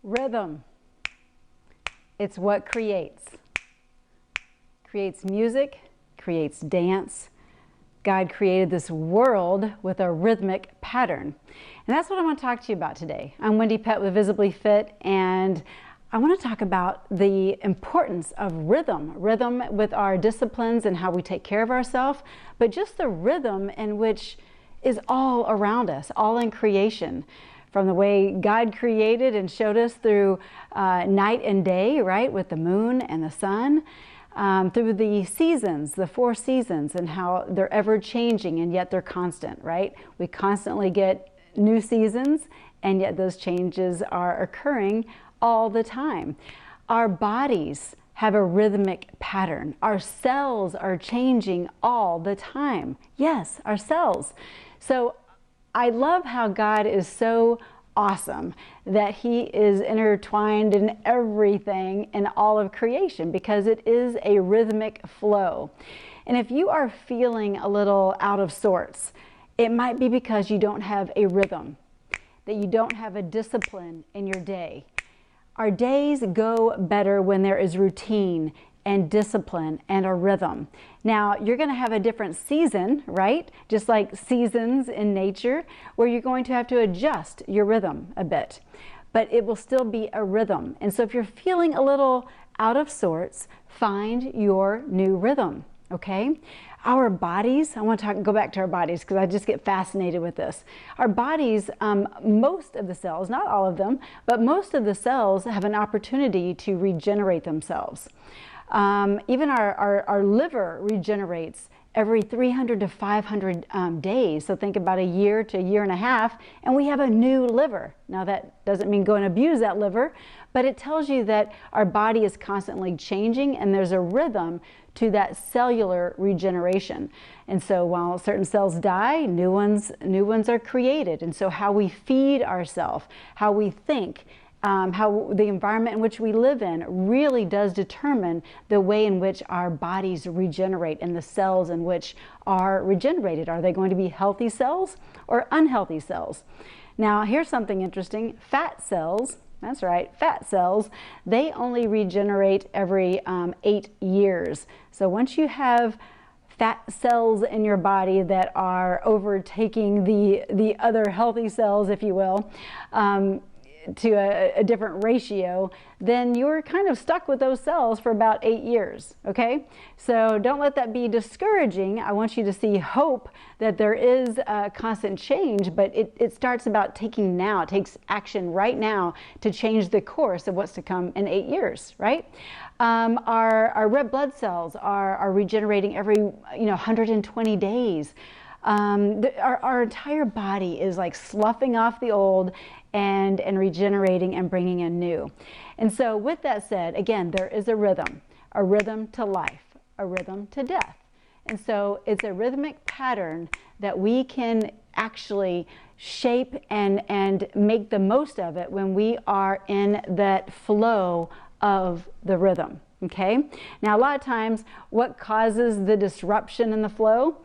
Rhythm. It's what creates music, creates dance. God created this world with a rhythmic pattern. And that's what I want to talk to you about today. I'm Wendie Pett with Visibly Fit, and I want to talk about the importance of rhythm with our disciplines and how we take care of ourselves, but just the rhythm in which is all around us, all in creation. From the way God created and showed us through night and day, right, with the moon and the sun, through the seasons, the 4 seasons, and how they're ever changing and yet they're constant, right? We constantly get new seasons, and yet those changes are occurring all the time. Our bodies have a rhythmic pattern. Our cells are changing all the time. Yes, our cells. So I love how God is so awesome that He is intertwined in everything in all of creation, because it is a rhythmic flow. And if you are feeling a little out of sorts, it might be because you don't have a rhythm, that you don't have a discipline in your day. Our days go better when there is routine and discipline and a rhythm. Now, you're going to have a different season, right? Just like seasons in nature, where you're going to have to adjust your rhythm a bit, but it will still be a rhythm. And so if you're feeling a little out of sorts, find your new rhythm, okay? Our bodies, I want to go back to our bodies because I just get fascinated with this. Our bodies, most of the cells, not all of them, but most of the cells have an opportunity to regenerate themselves. Even our liver regenerates every 300 to 500 days. So think about a year to a year and a half, and we have a new liver. Now that doesn't mean go and abuse that liver, but it tells you that our body is constantly changing, and there's a rhythm to that cellular regeneration. And so while certain cells die, new ones are created. And so how we feed ourselves, how we think, how the environment in which we live in really does determine the way in which our bodies regenerate and the cells in which are regenerated. Are they going to be healthy cells or unhealthy cells? Now, here's something interesting. Fat cells, that's right, fat cells, they only regenerate every 8 years. So once you have fat cells in your body that are overtaking the other healthy cells, if you will, to a different ratio, then you're kind of stuck with those cells for about 8 years, okay? So don't let that be discouraging. I want you to see hope that there is a constant change, but it starts about taking now. It takes action right now to change the course of what's to come in 8 years, right? Our red blood cells are regenerating every 120 days. Our entire body is like sloughing off the old and regenerating and bringing in new. And so with that said, again, there is a rhythm to life, a rhythm to death. And so it's a rhythmic pattern that we can actually shape and make the most of it when we are in that flow of the rhythm, okay? Now, a lot of times, what causes the disruption in the flow?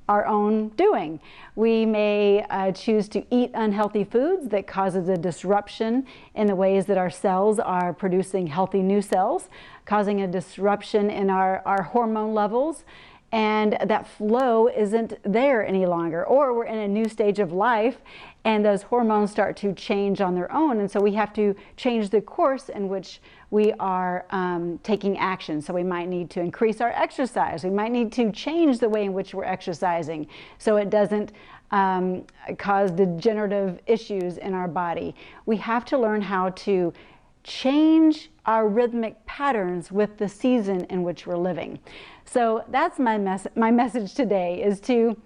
Our own doing. We may choose to eat unhealthy foods that causes a disruption in the ways that our cells are producing healthy new cells, causing a disruption in our hormone levels, and that flow isn't there any longer. Or we're in a new stage of life and those hormones start to change on their own, and so we have to change the course in which we are taking action. So we might need to increase our exercise. We might need to change the way in which we're exercising so it doesn't cause degenerative issues in our body. We have to learn how to change our rhythmic patterns with the season in which we're living. So that's my message today, is to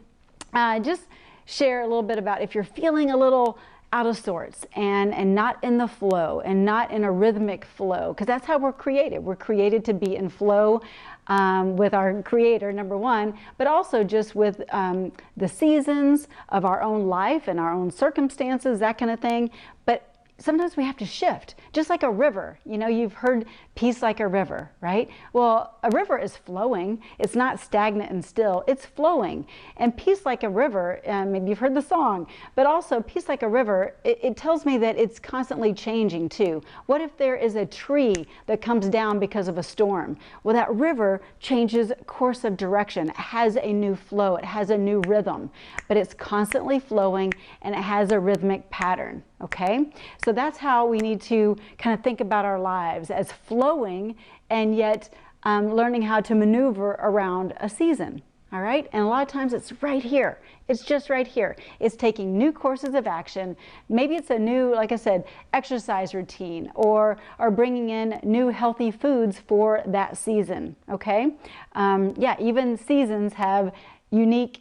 just share a little bit about if you're feeling a little out of sorts and not in the flow and not in a rhythmic flow, because that's how we're created. We're created to be in flow with our Creator, number one, but also just with the seasons of our own life and our own circumstances, that kind of thing. But sometimes we have to shift, just like a river. You know, you've heard peace like a river, right? Well, a river is flowing. It's not stagnant and still. It's flowing. And peace like a river, maybe you've heard the song, but also peace like a river, it tells me that it's constantly changing too. What if there is a tree that comes down because of a storm? Well, that river changes course of direction. It has a new flow. It has a new rhythm, but it's constantly flowing and it has a rhythmic pattern. Okay, so that's how we need to kind of think about our lives, as flowing and yet learning how to maneuver around a season. All right, and a lot of times it's right here. It's just right here. It's taking new courses of action. Maybe it's a new, like I said, exercise routine, or bringing in new healthy foods for that season. Okay, yeah, even seasons have unique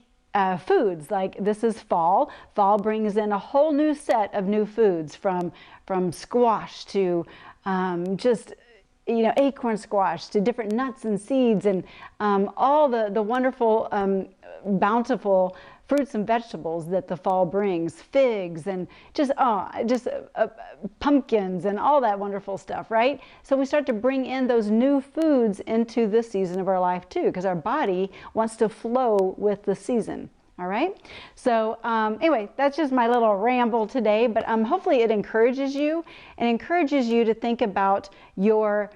foods. Like this is fall. Fall brings in a whole new set of new foods, from squash to just, you know, acorn squash, to different nuts and seeds, and all the wonderful bountiful fruits and vegetables that the fall brings, figs and just pumpkins and all that wonderful stuff, right? So we start to bring in those new foods into this season of our life too, because our body wants to flow with the season. All right. So anyway, that's just my little ramble today, but hopefully it encourages you, and encourages you to think about your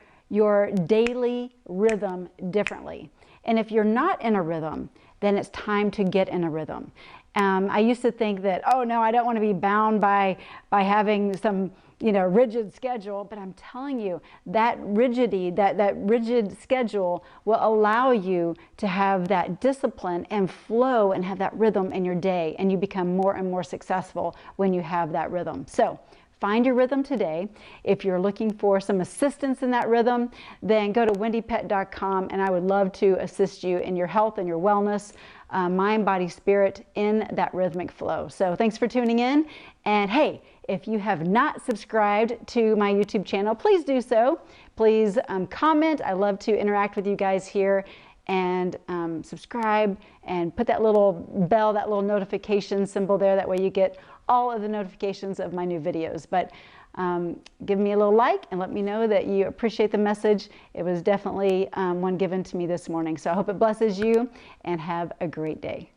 daily rhythm differently. And if you're not in a rhythm, then it's time to get in a rhythm. I used to think that, oh no, I don't want to be bound by having some, you know, rigid schedule, but I'm telling you that rigidity, that rigid schedule will allow you to have that discipline and flow and have that rhythm in your day, and you become more and more successful when you have that rhythm. So find your rhythm today. If you're looking for some assistance in that rhythm, then go to wendiepett.com, and I would love to assist you in your health and your wellness, mind, body, spirit, in that rhythmic flow. So thanks for tuning in. And hey, if you have not subscribed to my YouTube channel, please do so. Please comment. I love to interact with you guys here. And subscribe and put that little bell, that little notification symbol there. That way you get all of the notifications of my new videos. But give me a little like and let me know that you appreciate the message. It was definitely one given to me this morning. So I hope it blesses you, and have a great day.